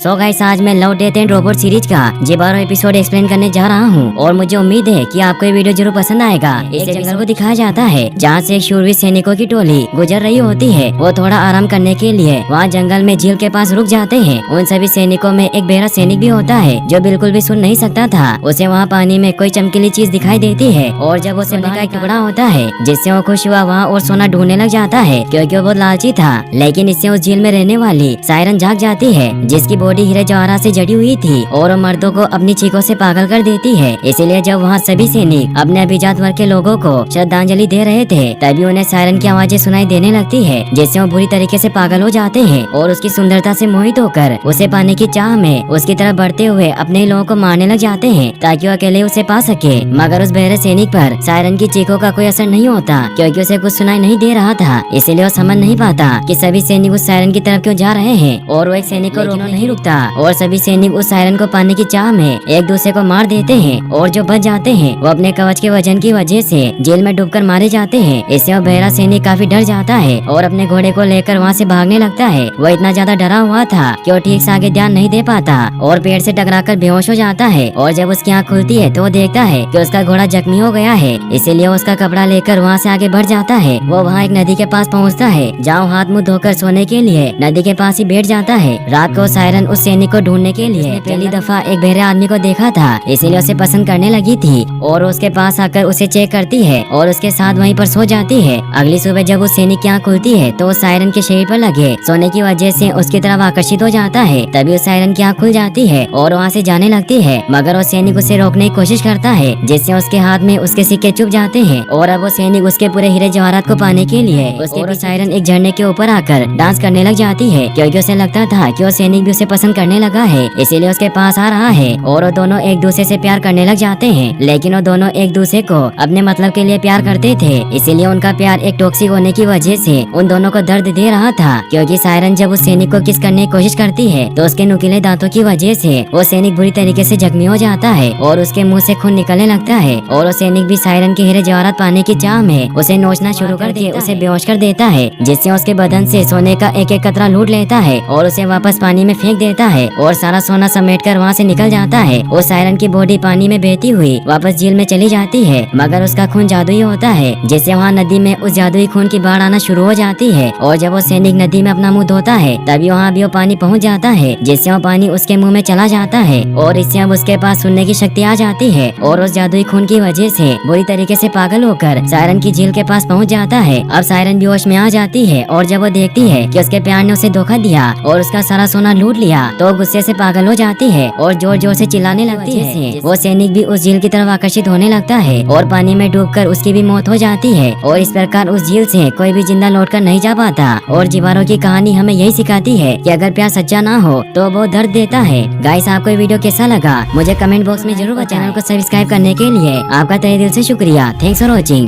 So guys, आज मैं love death and robot series का 12वां एपिसोड एक्सप्लेन करने जा रहा हूँ और मुझे उम्मीद है कि आपको ये वीडियो जरूर पसंद आएगा। इस जंगल को दिखाया जाता है जहाँ से एक शूरवीर सैनिकों की टोली गुजर रही होती है। वो थोड़ा आराम करने के लिए वहाँ जंगल में झील के पास रुक जाते हैं। उन सभी सैनिकों में एक बहरा सैनिक भी होता है जो बिल्कुल भी सुन नहीं सकता था। उसे वहाँ पानी में कोई चमकीली चीज दिखाई देती है और जब उसे का एक टुकड़ा होता है जिससे वो खुश हुआ वहाँ और सोना ढूंढने लग जाता है क्योंकि वो बहुत लालची था। लेकिन इससे उस झील में रहने वाली सायरन जाग जाती है जिसकी बॉडी हीरे जवाहरात से जड़ी हुई थी और वो मर्दों को अपनी चीखों से पागल कर देती है। इसीलिए जब वहाँ सभी सैनिक अपने अभिजात वर्ग के लोगों को श्रद्धांजलि दे रहे थे तभी उन्हें सायरन की आवाजें सुनाई देने लगती है जिससे वो बुरी तरीके से पागल हो जाते हैं और उसकी सुंदरता से मोहित होकर उसे पाने की चाह में उसकी तरफ बढ़ते हुए अपने ही लोगों को मारने लग जाते हैं ताकि वो अकेले उसे पा सके। मगर उस बहरे सैनिक पर सायरन की चीखों का कोई असर नहीं होता क्योंकि उसे कुछ सुनाई नहीं दे रहा था। इसीलिए वो समझ नहीं पाता कि सभी सैनिक उस सायरन की तरफ क्यों जा रहे हैं और वो एक सैनिक को रोकना नहीं रुकता और सभी सैनिक उस सायरन को पाने की चाह में एक दूसरे को मार देते हैं और जो बच जाते हैं वो अपने कवच के वजन की वजह से जेल में डूबकर मारे जाते हैं। इससे वो बहरा सैनिक काफी डर जाता है और अपने घोड़े को लेकर वहाँ से भागने लगता है। वो इतना ज्यादा डरा हुआ था कि वो ठीक से आगे ध्यान नहीं दे पाता और पेड़ से टकराकर बेहोश हो जाता है और जब उसकी आँख खुलती है तो वो देखता है कि उसका घोड़ा जख्मी हो गया है। इसीलिए उसका कपड़ा लेकर वहाँ से आगे बढ़ जाता है। वो वहाँ एक नदी के पास पहुँचता है जहाँ हाथ मुँह धोकर सोने के लिए नदी के पास ही बैठ जाता है। रात को सायरन उस सैनिक को ढूंढने के लिए पहली दफा एक बहरे आदमी को देखा था इसीलिए उसे पसंद करने लगी थी और उसके पास आकर उसे चेक करती है और उसके साथ वहीं पर सो जाती है। अगली सुबह जब उस सैनिक की आँख खुलती है तो उस सायरन के शरीर पर लगे सोने की वजह से उसकी तरफ आकर्षित हो जाता है। तभी उस सायरन की आँख खुल जाती है और वहाँ से जाने लगती है मगर वो सैनिक उसे रोकने की कोशिश करता है जिससे उसके हाथ में उसके सिक्के चुभ जाते हैं और अब वो सैनिक उसके पूरे हीरे जवाहरात को पाने के लिए उसके सायरन एक झरने के ऊपर आकर डांस करने लग जाती है क्योंकि उसे लगता था कि वो सैनिक भी उसे पसंद करने लगा है इसीलिए उसके पास आ रहा है और वो दोनों एक दूसरे से प्यार करने लग जाते हैं। लेकिन वो दोनों एक दूसरे को अपने मतलब के लिए प्यार करते थे इसीलिए उनका प्यार एक टॉक्सिक होने की वजह से उन दोनों को दर्द दे रहा था क्योंकि सायरन जब उस सैनिक को किस करने की कोशिश करती है तो उसके नुकीले दांतों की वजह से वो सैनिक बुरी तरीके से जख्मी हो जाता है और उसके मुंह से खून निकलने लगता है और वो सैनिक भी सायरन के हीरे जवाहरात पाने की चाह में उसे नोचना शुरू करके उसे बेहोश कर देता है जिससे उसके बदन से सोने का एक एक कतरा लूट लेता है और उसे वापस पानी में फेंक देता है और सारा सोना समेटकर वहाँ से निकल जाता है। वो सायरन की बॉडी पानी में बहती हुई वापस झील में चली जाती है मगर उसका खून जादुई होता है जिससे वहाँ नदी में उस जादुई खून की बाढ़ आना शुरू हो जाती है और जब वो सैनिक नदी में अपना मुंह धोता है तभी वहाँ भी वो पानी पहुँच जाता है जिससे वो पानी उसके मुँह में चला जाता है और इससे अब उसके पास सुनने की शक्ति आ जाती है और उस जादुई खून की वजह से बुरी तरीके से पागल होकर सायरन की झील के पास पहुँच जाता है। अब सायरन भी होश में आ जाती है और जब वो देखती है कि उसके प्यार ने उसे धोखा दिया और उसका सारा सोना लूट लिया तो गुस्से से पागल हो जाती है और जोर जोर से चिल्लाने लगती है। वो सैनिक भी उस झील की तरफ आकर्षित होने लगता है और पानी में डूबकर उसकी भी मौत हो जाती है और इस प्रकार उस झील से कोई भी जिंदा लौटकर नहीं जा पाता। और जीवारों की कहानी हमें यही सिखाती है कि अगर प्यार सच्चा ना हो तो वो दर्द देता है। गाइस, आपको ये वीडियो कैसा लगा मुझे कमेंट बॉक्स में जरूर बताएं। चैनल को सब्सक्राइब करने के लिए आपका तहे दिल से शुक्रिया। Thanks for watching.